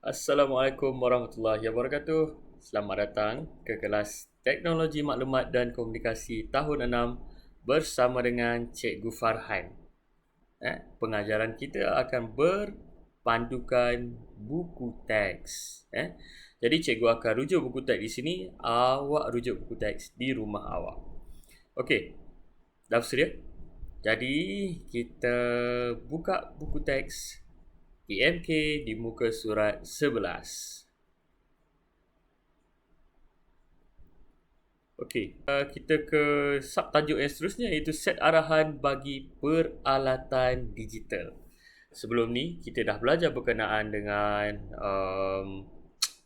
Assalamualaikum warahmatullahi wabarakatuh. Selamat datang ke kelas Teknologi Maklumat dan Komunikasi tahun 6 bersama dengan Cikgu Farhan. Pengajaran kita akan berpandukan buku teks. Jadi cikgu akan rujuk buku teks di sini, awak rujuk buku teks di rumah awak. Okey, dah bersedia? Jadi kita buka buku teks PMK di muka surat 11. Okey, kita ke subtajuk yang seterusnya iaitu set arahan bagi peralatan digital. Sebelum ni kita dah belajar berkenaan dengan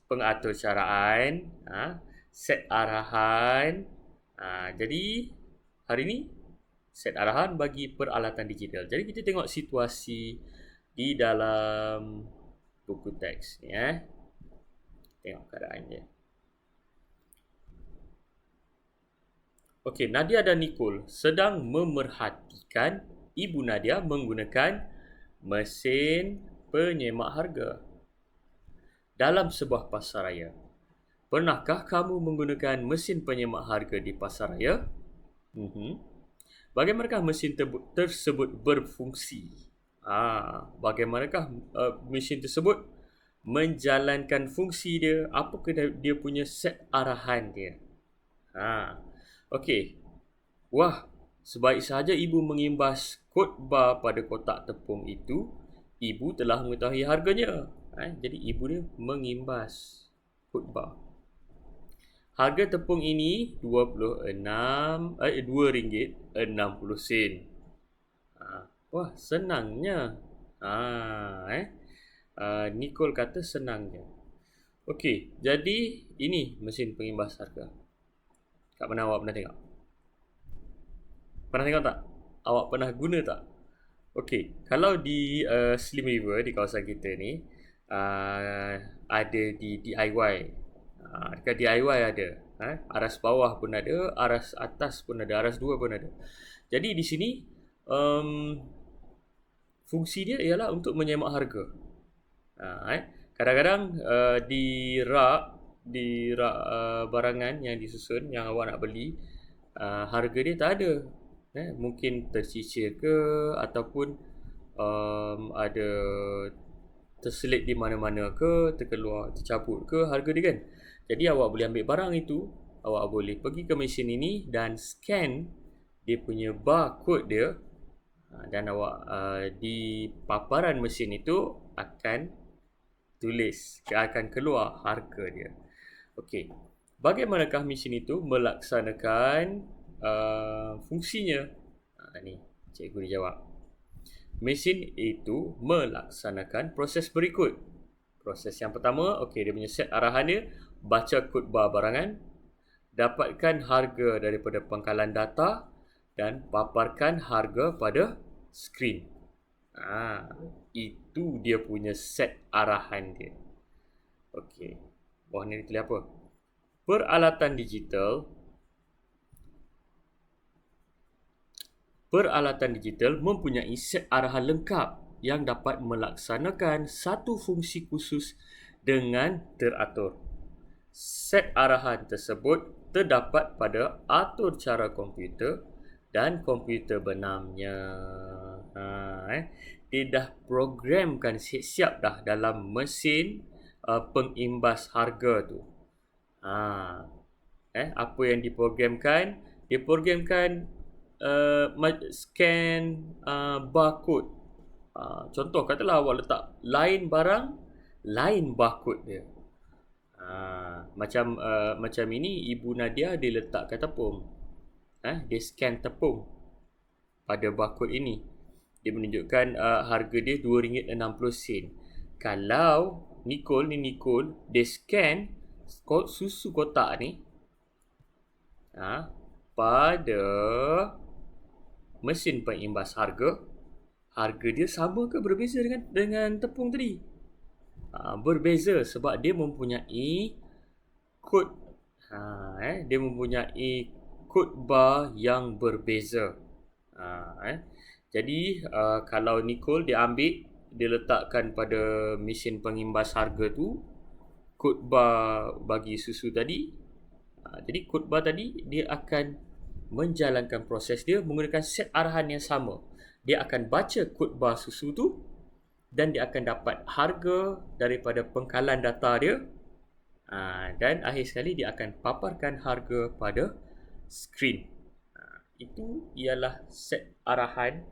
pengaturcaraan, set arahan. Jadi hari ni set arahan bagi peralatan digital. Jadi kita tengok situasi di dalam buku teks ni. Tengok keadaan dia. Okey, Nadia dan Nicole sedang memerhatikan Ibu Nadia menggunakan mesin penyemak harga dalam sebuah pasaraya. Pernahkah kamu menggunakan mesin penyemak harga di pasaraya? Bagaimanakah mesin tersebut berfungsi? Bagaimanakah mesin tersebut menjalankan fungsi dia? Apakah dia punya set arahan dia? Okey. Wah, sebaik sahaja ibu mengimbas kod bar pada kotak tepung itu, ibu telah mengetahui harganya. Jadi ibu dia mengimbas kod bar. Harga tepung ini RM2.60. Wah, senangnya. Nicole kata senangnya. Okey, jadi ini mesin pengimbas harga. Kat mana awak pernah tengok? Pernah tengok tak? Awak pernah guna tak? Okey, kalau di Slim River di kawasan kita ni ada di DIY. Dekat DIY ada. Aras bawah pun ada, aras atas pun ada, aras 2 pun ada. Jadi di sini fungsi dia ialah untuk menyemak harga. Kadang-kadang di rak barangan yang disusun yang awak nak beli, harga dia tak ada. Mungkin tercicir ke ataupun ada terselit di mana-mana ke, terkeluar, tercabut ke harga dia kan. Jadi awak boleh ambil barang itu, awak boleh pergi ke mesin ini dan scan dia punya barcode dia, dan awak di paparan mesin itu akan tulis, akan keluar harga dia. Okey, bagaimanakah mesin itu melaksanakan fungsinya? Ni cikgu dia jawab. Mesin itu melaksanakan proses berikut. Proses yang pertama, okey, dia punya set arahan dia, baca kod bar barangan, dapatkan harga daripada pangkalan data dan paparkan harga pada skrin. Itu dia punya set arahan dia. Okey. Bawah ni ditulis apa? Peralatan digital mempunyai set arahan lengkap yang dapat melaksanakan satu fungsi khusus dengan teratur. Set arahan tersebut terdapat pada atur cara komputer dan komputer benamnya. Dia dah programkan siap-siap dah dalam mesin pengimbas harga tu. Apa yang diprogramkan? Diprogramkan scan barcode. Contoh katalah awak letak lain barang, lain barcode dia. Macam ini Ibu Nadia dia letakkan tepung. Dia scan tepung pada barcode ini. Dia menunjukkan harga dia RM2.60. Kalau Nicole, dia scan susu kotak ni pada mesin pengimbas harga dia sama ke berbeza dengan tepung tadi? Berbeza sebab dia mempunyai kod dia mempunyai kod bar yang berbeza. Jadi kalau Nicole dia ambil dia letakkan pada mesin pengimbas harga tu kod bar bagi susu tadi. Jadi kod bar tadi dia akan menjalankan proses dia menggunakan set arahan yang sama. Dia akan baca kod bar susu tu dan dia akan dapat harga daripada pengkalan data dia. Dan akhir sekali dia akan paparkan harga pada skrin. Itu ialah set arahan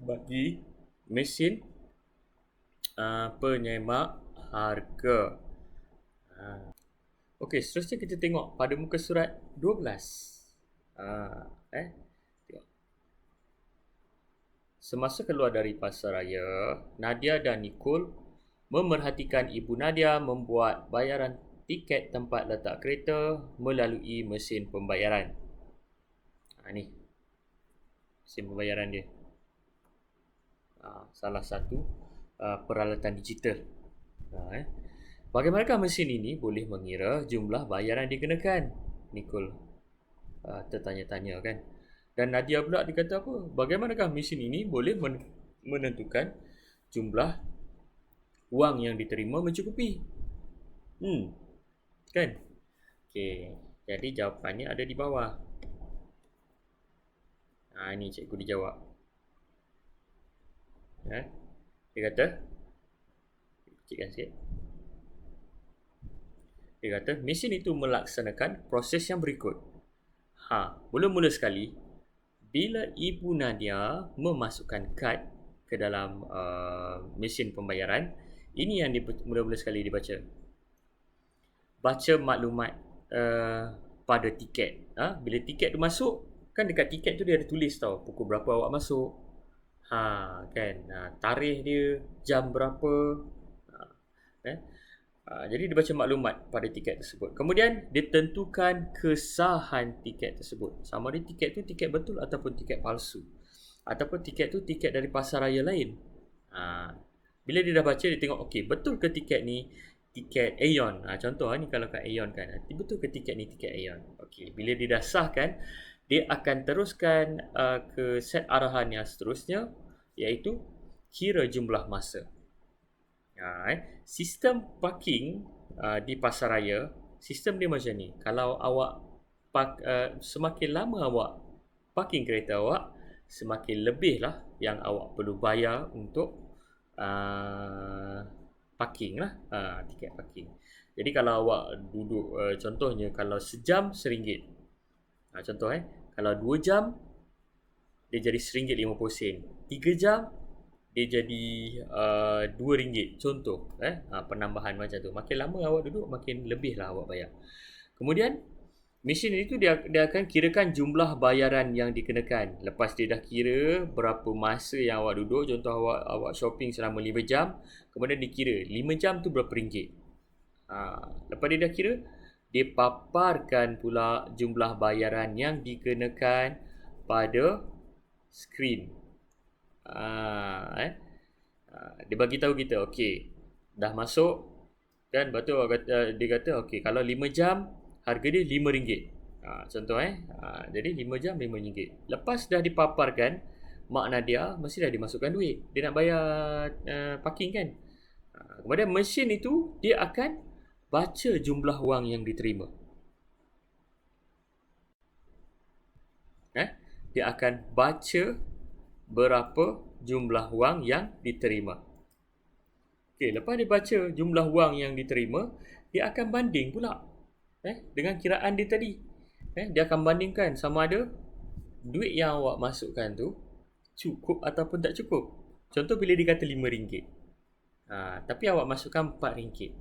bagi mesin penyemak harga. Okey, seterusnya kita tengok pada muka surat 12. Tengok. Semasa keluar dari pasaraya, Nadia dan Nicole memerhatikan ibu Nadia membuat bayaran tiket tempat letak kereta melalui mesin pembayaran. Ni mesin pembayaran dia. Salah satu peralatan digital. Bagaimanakah mesin ini boleh mengira jumlah bayaran dikenakan? Nicole tertanya-tanya kan. Dan Nadia pula dikata apa? Bagaimanakah mesin ini boleh menentukan jumlah wang yang diterima mencukupi? Kan? Okey, jadi jawapannya ada di bawah. Ini cikgu dijawab. Dia kata, kecilkan sikit. Dia kata, mesin itu melaksanakan proses yang berikut. Mula-mula sekali, bila ibu Nadia memasukkan kad ke dalam mesin pembayaran, ini yang mula-mula sekali dibaca. Baca maklumat pada tiket. Bila tiket tu masuk, kan dekat tiket tu dia ada tulis tau, pukul berapa awak masuk. Tarikh dia, jam berapa. Jadi dia baca maklumat pada tiket tersebut. Kemudian dia tentukan kesahan tiket tersebut. Sama ada tiket tu tiket betul ataupun tiket palsu. Ataupun tiket tu tiket dari pasaraya lain. Bila dia dah baca, dia tengok, okey, betul ke tiket ni tiket Aeon? Contoh ni kalau kat Aeon kan, betul ke tiket ni tiket Aeon? Okey, bila dia dah sahkan, dia akan teruskan ke set arahan yang seterusnya, iaitu kira jumlah masa. Sistem parking di pasaraya, sistem dia macam ni. Kalau awak semakin lama awak parking kereta awak, semakin lebih lah yang awak perlu bayar untuk parking lah, tiket parking. Jadi kalau awak duduk, contohnya kalau sejam RM1. Contoh kalau 2 jam dia jadi RM1.50. 3 jam dia jadi RM2. Contoh penambahan macam tu. Makin lama awak duduk, makin lebih lah awak bayar. Kemudian mesin itu dia akan kirakan jumlah bayaran yang dikenakan. Lepas dia dah kira berapa masa yang awak duduk, contoh awak shopping selama 5 jam, kemudian dikira 5 jam tu berapa ringgit. Lepas dia dah kira, dia paparkan pula jumlah bayaran yang dikenakan pada skrin. Dia bagi tahu kita, okey, dah masuk kan, betul dia kata okey, kalau 5 jam harga dia RM5. Contoh jadi 5 jam RM5. Lepas dah dipaparkan, mak Nadia mesti dah dimasukkan duit. Dia nak bayar parking kan. Kemudian mesin itu dia akan baca jumlah wang yang diterima. Dia akan baca berapa jumlah wang yang diterima. Okey, lepas dia baca jumlah wang yang diterima, dia akan banding pula dengan kiraan dia tadi. Dia akan bandingkan sama ada duit yang awak masukkan tu cukup ataupun tak cukup. Contoh bila dia kata RM5, tapi awak masukkan RM4.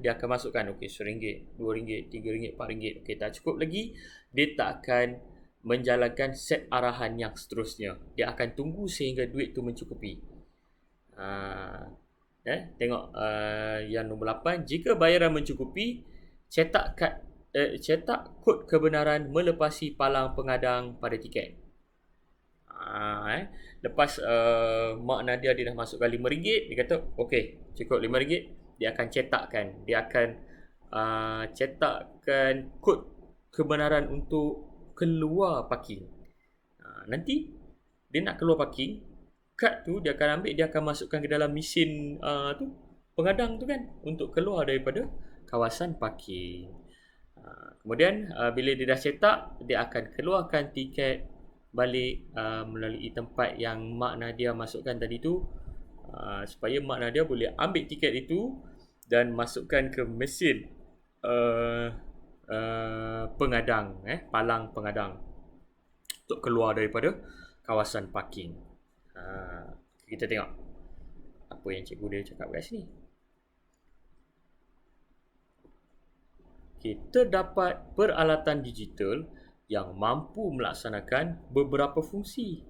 Dia akan masukkan RM1, RM2, RM3, RM4. Okey, tak cukup lagi, dia tak akan menjalankan set arahan yang seterusnya. Dia akan tunggu sehingga duit tu mencukupi. Tengok yang nombor 8. Jika bayaran mencukupi, cetak kod kebenaran melepasi palang pengadang pada tiket. Lepas mak Nadia dia dah masukkan RM5, dia kata okey, cukup RM5. Dia akan cetakkan, dia akan cetakkan kod kebenaran untuk keluar parking. Nanti dia nak keluar parking, kad tu dia akan ambil, dia akan masukkan ke dalam mesin tu pengadang tu kan, untuk keluar daripada kawasan parking. Kemudian bila dia dah cetak, dia akan keluarkan tiket balik melalui tempat yang Mak Nadia masukkan tadi tu, supaya Mak Nadia boleh ambil tiket itu dan masukkan ke mesin pengadang, palang pengadang, untuk keluar daripada kawasan parking. Kita tengok apa yang cikgu dia cakap kat sini. Terdapat peralatan digital yang mampu melaksanakan beberapa fungsi.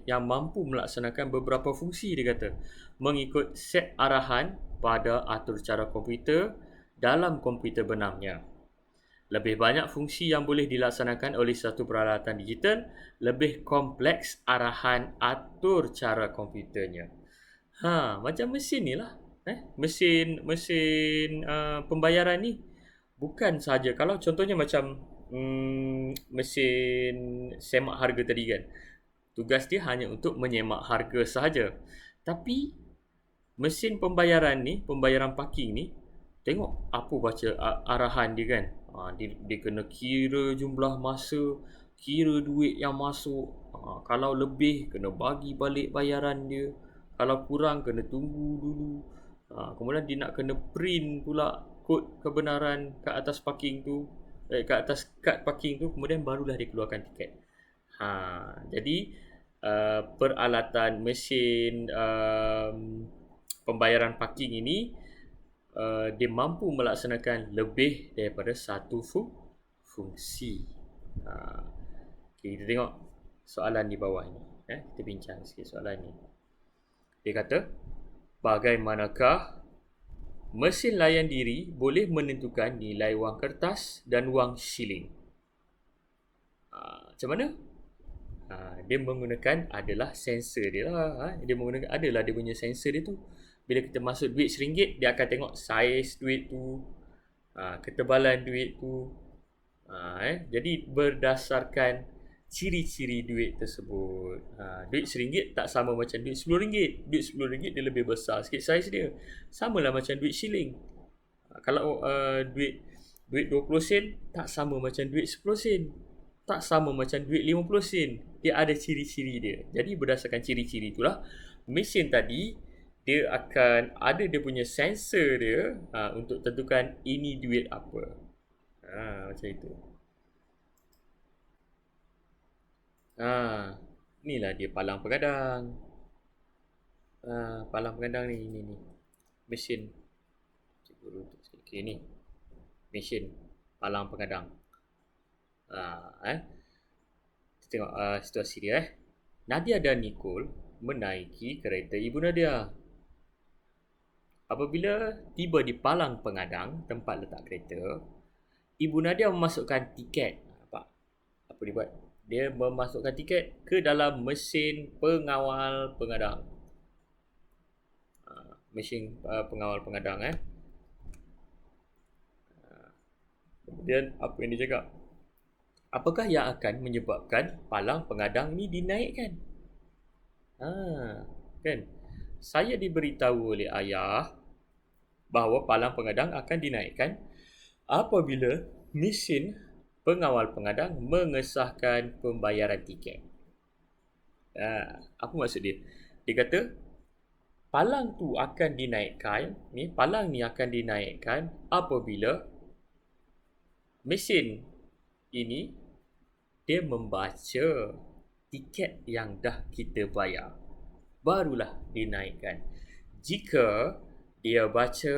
Yang mampu melaksanakan beberapa fungsi, dia kata, mengikut set arahan pada atur cara komputer dalam komputer benamnya. Lebih banyak fungsi yang boleh dilaksanakan oleh satu peralatan digital, lebih kompleks arahan atur cara komputernya. Macam mesin ni lah. Mesin pembayaran ni bukan sahaja, kalau contohnya macam mesin semak harga tadi kan, tugas dia hanya untuk menyemak harga sahaja. Tapi mesin pembayaran ni, pembayaran parking ni, tengok apa baca arahan dia kan. Dia kena kira jumlah masa, kira duit yang masuk. Kalau lebih, kena bagi balik bayaran dia. Kalau kurang, kena tunggu dulu. Kemudian dia nak kena print pula kod kebenaran kat atas parking tu, kat atas kad parking tu, kemudian barulah dia keluarkan tiket. Jadi peralatan mesin pembayaran parking ini dia mampu melaksanakan lebih daripada satu fungsi. Okay, kita tengok soalan di bawah ni. Kita bincang sikit soalan ni. Dia kata, bagaimanakah mesin layan diri boleh menentukan nilai wang kertas dan wang shilling? Macam mana? Dia menggunakan adalah sensor dia lah. Dia menggunakan adalah dia punya sensor dia tu. Bila kita masuk duit RM1, dia akan tengok saiz duit tu, ketebalan duit tu. Jadi berdasarkan ciri-ciri duit tersebut. Duit RM1 tak sama macam duit RM10. Duit RM10 dia lebih besar sikit saiz dia. Samalah macam duit shilling. Kalau duit 20 sen tak sama macam duit 10 sen. Tak sama macam duit 50 sen. Dia ada ciri-ciri dia. Jadi berdasarkan ciri-ciri itulah, mesin tadi dia akan ada dia punya sensor dia untuk tentukan ini duit apa. Macam itu. Inilah dia palang pengadang. Palang pengadang ni, ini mesin. Okay, ni mesin palang pengadang. Kita tengok situasi dia. Nadia dan Nicole menaiki kereta Ibu Nadia. Apabila tiba di palang pengadang, tempat letak kereta, Ibu Nadia memasukkan tiket. Apa dia buat? Dia memasukkan tiket ke dalam mesin pengawal pengadang. Mesin pengawal pengadang. Kemudian apa yang dia cakap? Apakah yang akan menyebabkan palang pengadang ni dinaikkan? Kan? Saya diberitahu oleh ayah bahawa palang pengadang akan dinaikkan apabila mesin pengawal pengadang mengesahkan pembayaran tiket. Apa maksud dia? Dia kata palang tu akan dinaikkan, palang ni akan dinaikkan apabila mesin ini dia membaca tiket yang dah kita bayar, barulah dinaikkan. Jika dia baca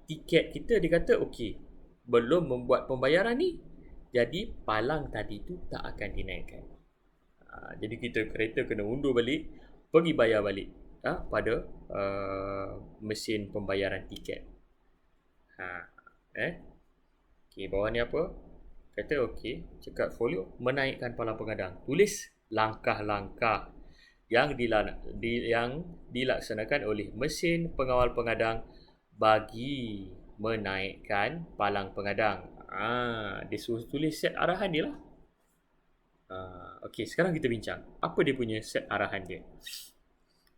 tiket kita, dia kata okey, belum membuat pembayaran ni, jadi palang tadi tu tak akan dinaikkan. Jadi kereta kena undur balik, pergi bayar balik pada mesin pembayaran tiket. Okey, bawah ni apa? Kata okey, cekak folio, menaikkan palang pengadang. Tulis langkah-langkah yang dilaksanakan oleh mesin pengawal pengadang bagi menaikkan palang pengadang. Dia suruh tulis set arahan dia lah. Okey, sekarang kita bincang. Apa dia punya set arahan dia?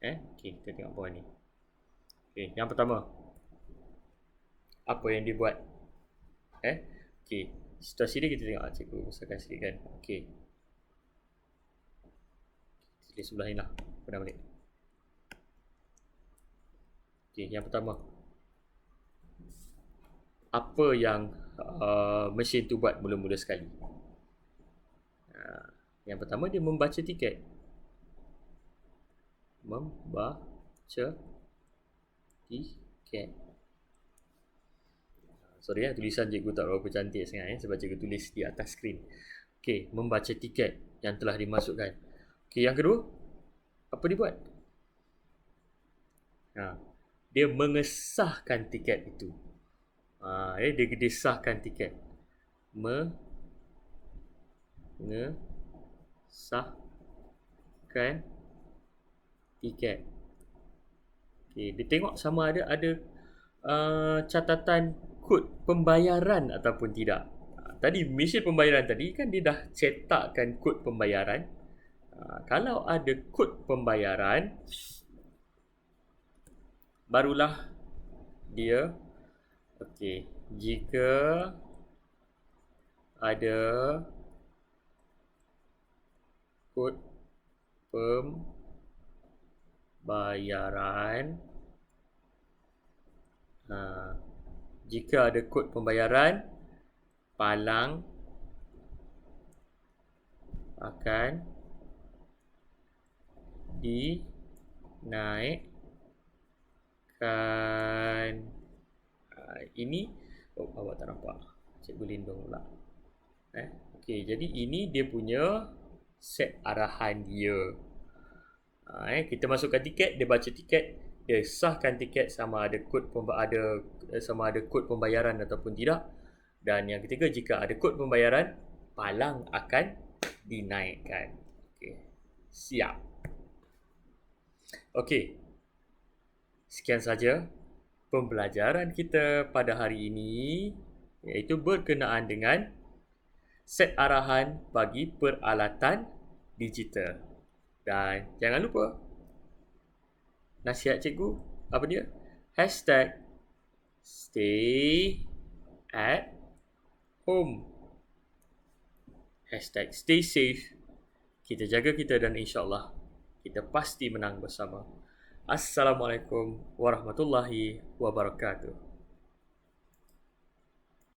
Okey, kita tengok bawah ni. Okey, yang pertama, apa yang dia buat? Okey, situasi dia kita tengok. Cikgu besarkan sikit kan. Okey. Di sebelah ni lah. Pernah balik. Okey, yang pertama. Apa yang mesin tu buat mula-mula sekali? Yang pertama dia membaca tiket. Membaca tiket. Sorry tulisan cikgu tak berapa cantik sangat sebab cikgu tulis di atas skrin. Okey, membaca tiket yang telah dimasukkan. Okey, yang kedua, apa dia buat? Dia mengesahkan tiket itu. Dia sahkan tiket. Mengesahkan tiket. Okey, dia tengok sama ada catatan kod pembayaran ataupun tidak. Tadi mesin pembayaran tadi kan dia dah cetakkan kod pembayaran. Kalau ada kod pembayaran, barulah dia jika ada kod pembayaran, jika ada kod pembayaran, palang akan dinaikkan. Ini awak tak nampak, cikgu lindung pula. Okey, jadi ini dia punya set arahan dia. Kita masukkan tiket, dia baca tiket, dia sahkan tiket sama ada kod pembayaran ataupun tidak. Dan yang ketiga, jika ada kod pembayaran, palang akan dinaikkan. Okey, siap. Okey, sekian saja pembelajaran kita pada hari ini, iaitu berkenaan dengan set arahan bagi peralatan digital. Dan jangan lupa, nasihat cikgu apa dia? #stay at home. #stay safe. Kita jaga kita dan insyaAllah kita pasti menang bersama. Assalamualaikum warahmatullahi wabarakatuh.